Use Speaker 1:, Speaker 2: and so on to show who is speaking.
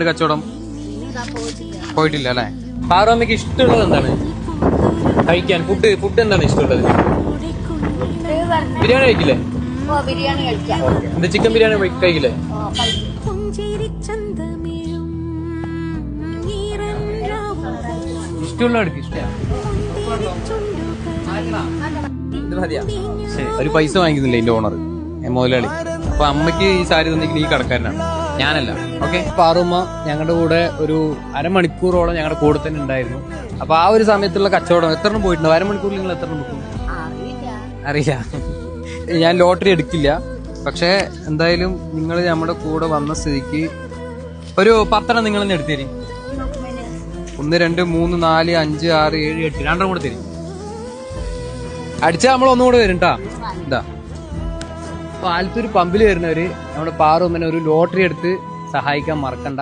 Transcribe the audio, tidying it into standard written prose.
Speaker 1: കച്ചവടം പോയിട്ടില്ല അല്ലെ? പാറമ്മയ്ക്ക് ഇഷ്ടമുള്ളത് എന്താണ് കഴിക്കാൻ? ഫുഡ് എന്താണ് ഇഷ്ടമുള്ളത്? ബിരിയാണി കഴിക്കില്ലേ? എന്താ ചിക്കൻ ബിരിയാണി കഴിക്കില്ലേ? ഇഷ്ടമുള്ള അടുക്ക് ഇഷ്ടമാണ്. ഒരു പൈസ വാങ്ങിക്കുന്നില്ല എന്റെ ഓണർ മുതലാളി. അപ്പൊ അമ്മയ്ക്ക് ഈ സാരി തന്നെങ്കിൽ ഈ കടക്കാരനാണ്, ഞാനല്ല. ഓക്കെ. പാറുമ്മ ഞങ്ങളുടെ കൂടെ ഒരു അരമണിക്കൂറോളം ഞങ്ങളുടെ കൂടെ തന്നെ ഉണ്ടായിരുന്നു. അപ്പൊ ആ ഒരു സമയത്തുള്ള കച്ചവടം എത്ര പോയിട്ടുണ്ടോ? അരമണിക്കൂറിൽ നിങ്ങൾ എത്ര നിൽക്കും അറിയില്ല. ഞാൻ ലോട്ടറി എടുക്കില്ല. പക്ഷെ എന്തായാലും നിങ്ങൾ നമ്മുടെ കൂടെ വന്ന സ്ഥിതിക്ക് ഒരു 10 നിങ്ങൾ തന്നെ എടുത്തു തരും. 1 2 3 4 5 6 7 8 രണ്ടെണ്ണം കൂടെ തരും. അടിച്ചാൽ നമ്മൾ ഒന്നുകൂടെ വരും കേട്ടാ. എന്താ ആലത്തൂർ പമ്പിൽ വരുന്നവര് നമ്മുടെ പാറുമ്മനെ ഒരു ലോട്ടറി എടുത്ത് സഹായിക്കാൻ മറക്കണ്ട.